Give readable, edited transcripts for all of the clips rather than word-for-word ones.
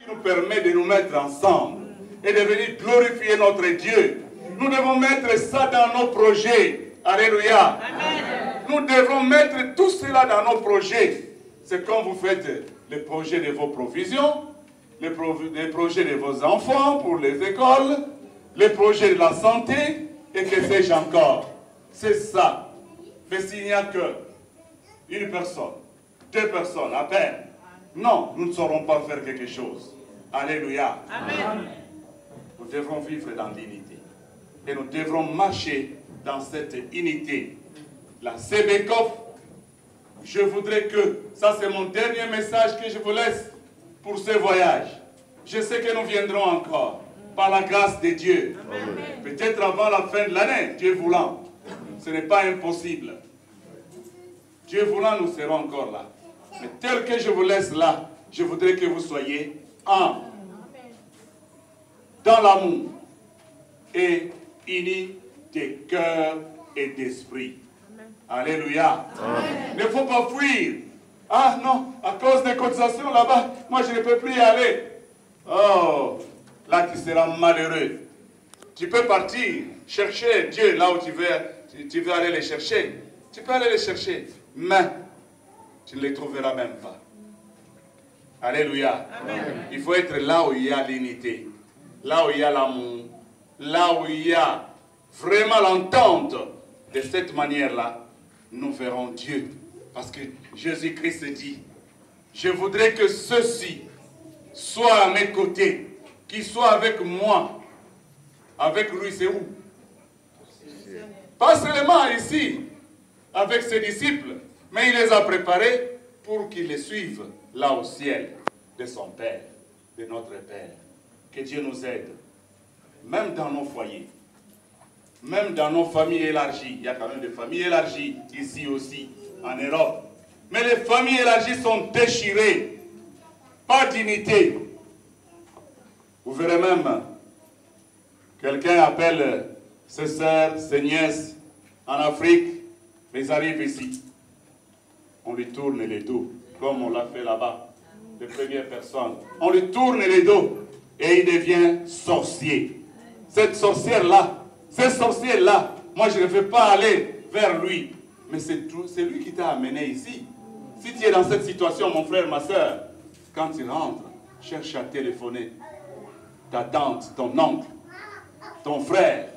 nous permet de nous mettre ensemble et de venir glorifier notre Dieu. Nous devons mettre ça dans nos projets. Alléluia. Amen. Nous devons mettre tout cela dans nos projets. C'est quand vous faites les projets de vos provisions, les projets de vos enfants pour les écoles, les projets de la santé, et que sais-je encore. C'est ça. Mais s'il n'y a que une personne, 2 personnes à peine, non, nous ne saurons pas faire quelque chose. Alléluia. Amen. Nous devrons vivre dans l'unité. Et nous devrons marcher dans cette unité. La CBCOF, je voudrais que, ça c'est mon dernier message que je vous laisse pour ce voyage. Je sais que nous viendrons encore, par la grâce de Dieu. Peut-être avant la fin de l'année, Dieu voulant. Ce n'est pas impossible. Dieu voulant, nous serons encore là. Mais tel que je vous laisse là, je voudrais que vous soyez un, dans l'amour, et unis de cœur et d'esprit. Alléluia. Il ne faut pas fuir. Ah non, à cause des cotisations là-bas, moi je ne peux plus y aller. Oh, là tu seras malheureux. Tu peux partir, chercher Dieu là où tu veux aller les chercher. Tu peux aller les chercher, mais tu ne les trouveras même pas. Alléluia. Amen. Il faut être là où il y a l'unité, là où il y a l'amour, là où il y a vraiment l'entente. De cette manière-là, nous verrons Dieu. Parce que Jésus-Christ dit, je voudrais que ceux-ci soient à mes côtés, qu'ils soient avec moi. Avec lui, c'est où? Pas seulement ici, avec ses disciples, mais il les a préparés pour qu'ils les suivent là au ciel de son Père, de notre Père. Que Dieu nous aide, même dans nos foyers, même dans nos familles élargies. Il y a quand même des familles élargies ici aussi, en Europe. Mais les familles élargies sont déchirées, pas d'unité. Vous verrez même, quelqu'un appelle ses sœurs, ses nièces en Afrique, mais ils arrivent ici. On lui tourne les dos, comme on l'a fait là-bas, les premières personnes. On lui tourne les dos et il devient sorcier. Cette sorcière-là, ce sorcier-là, moi je ne veux pas aller vers lui. Mais c'est lui qui t'a amené ici. Si tu es dans cette situation, mon frère, ma soeur, quand tu rentres, cherche à téléphoner. Ta tante, ton oncle, ton frère,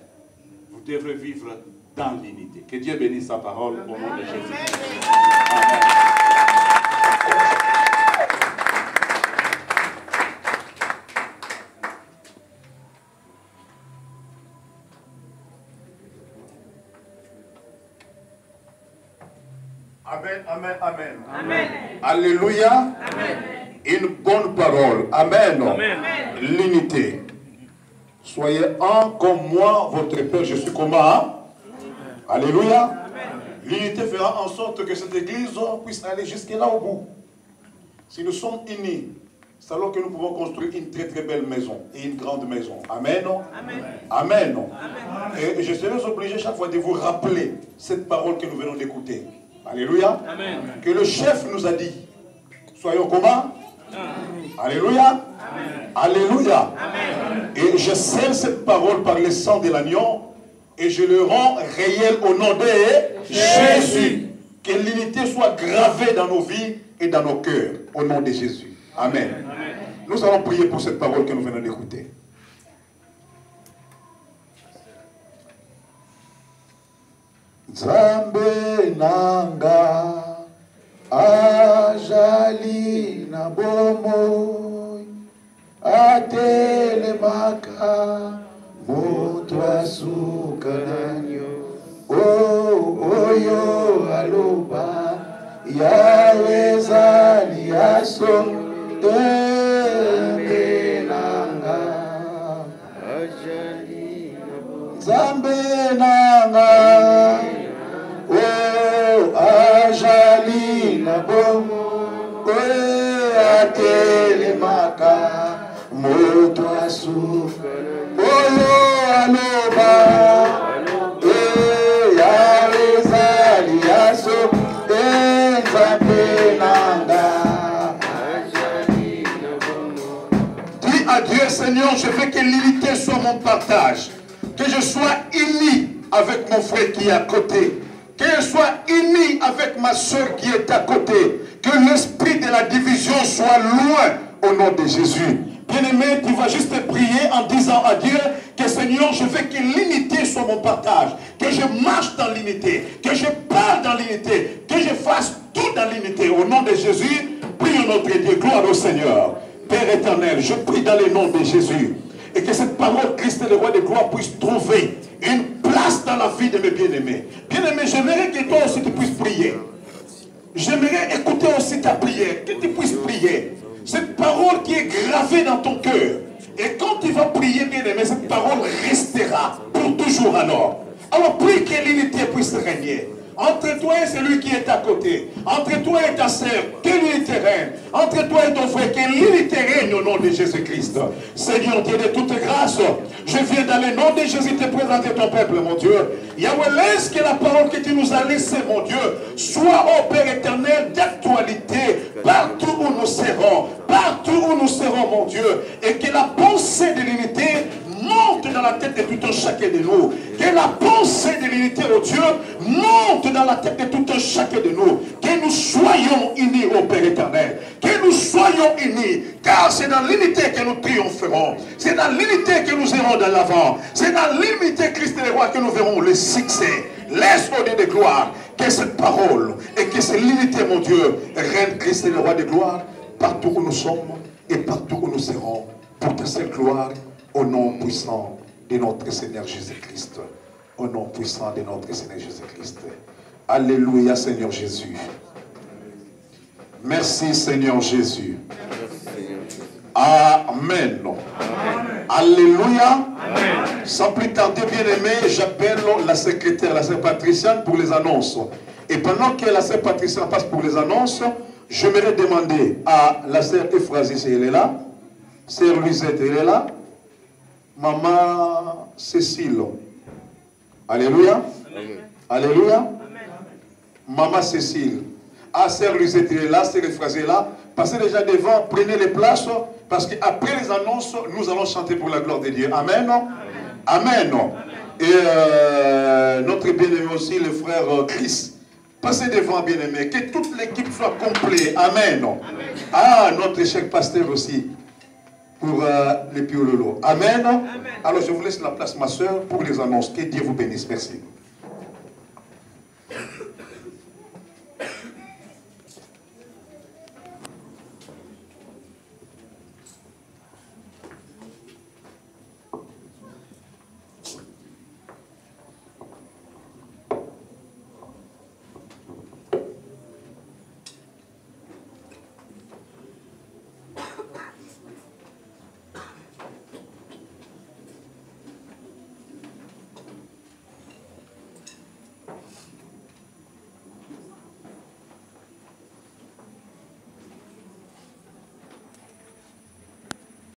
vous devrez vivre dans l'unité. Que Dieu bénisse sa parole au nom de Jésus. Amen. Amen, amen, amen. Amen. Alléluia. Amen. Une bonne parole. Amen. Amen. L'unité. Soyez un comme moi, votre Père, je suis comment? Hein? Alléluia. L'unité fera en sorte que cette église puisse aller jusque là au bout. Si nous sommes unis, c'est alors que nous pouvons construire une très très belle maison et une grande maison. Amen. Amen. Amen. Et je serai obligé chaque fois de vous rappeler cette parole que nous venons d'écouter. Alléluia. Amen. Que le chef nous a dit. Soyons comment? Alléluia. Amen. Alléluia. Amen. Et je scelle cette parole par le sang de l'agneau et je le rends réel au nom de Jésus. Que l'unité soit gravée dans nos vies et dans nos cœurs au nom de Jésus. Amen. Amen. Nous allons prier pour cette parole que nous venons d'écouter. Nzambe nanga ajali na bomoi atelemaka moto asuka nanyo oyo aloba yawezali yaso nzambe nanga ajali nzambe nanga ajali na bomo atelemaka moto asuka oyo aloba yawezali yaso nzambe nanga ajali na bomo Dis à Dieu, Seigneur, je veux que l'unité soit mon partage. Que je sois uni avec mon frère qui est à côté. Que je sois uni avec ma soeur qui est à côté. Que l'esprit de la division soit loin au nom de Jésus. Bien-aimé, tu vas juste prier en disant à Dieu que Seigneur, je veux que l'unité soit mon partage. Que je marche dans l'unité. Que je parle dans l'unité. Que je fasse tout dans l'unité. Au nom de Jésus, prions notre Dieu. Gloire au Seigneur. Père éternel, je prie dans le nom de Jésus. Et que cette parole, Christ le roi de gloire, puisse trouver une place dans la vie de mes bien-aimés. Bien-aimés, j'aimerais que toi aussi tu puisses prier. J'aimerais écouter aussi ta prière, que tu puisses prier. Cette parole qui est gravée dans ton cœur. Et quand tu vas prier, bien-aimé, cette parole restera pour toujours alors. Alors prie que l'unité puisse régner. Entre toi et celui qui est à côté. Entre toi et ta sœur, que l'unité règne. Entre toi et ton frère, que l'unité règne au nom de Jésus-Christ. Seigneur Dieu de toute grâce, je viens dans le nom de Jésus te présenter ton peuple, mon Dieu. Yahweh, laisse que la parole que tu nous as laissée, mon Dieu, soit, ô Père éternel, d'actualité partout où nous serons. Partout où nous serons, mon Dieu. Et que la pensée de l'unité monte dans la tête de tout un chacun de nous. Que la pensée de l'unité, oh Dieu, monte dans la tête de tout un chacun de nous. Que nous soyons unis, ô Père éternel. Que nous soyons unis. Car c'est dans l'unité que nous triompherons. C'est dans l'unité que nous irons de l'avant. C'est dans l'unité, Christ le roi, que nous verrons le succès. Laisse, ô Dieu de gloire, que cette parole et que cette unité, mon Dieu, règne, Christ le roi de gloire, partout où nous sommes et partout où nous serons. Pour que cette gloire, au nom puissant de notre Seigneur Jésus-Christ. Au nom puissant de notre Seigneur Jésus-Christ. Alléluia, Seigneur Jésus. Merci, Seigneur Jésus. Amen. Alléluia. Amen. Sans plus tarder, bien-aimé, j'appelle la secrétaire, la sœur Patricienne, pour les annonces. Et pendant que la sœur Patricienne passe pour les annonces, j'aimerais demander à la sœur Ephrasie si elle est là. Sœur Louisette, elle est là. Maman Cécile. Alléluia. Amen. Alléluia. Amen. Maman Cécile. Ah, sœur Louisette est là, sœur Ephrasie est là. Passez déjà devant, prenez les places, parce qu'après les annonces, nous allons chanter pour la gloire de Dieu. Amen. Amen. Amen. Et notre bien-aimé aussi, le frère Chris. Passez devant, bien-aimé, que toute l'équipe soit complète. Amen. Amen. Ah, notre cher pasteur aussi. Pour les Piololo. Amen. Amen. Alors je vous laisse la place, ma soeur, pour les annonces. Que Dieu vous bénisse. Merci.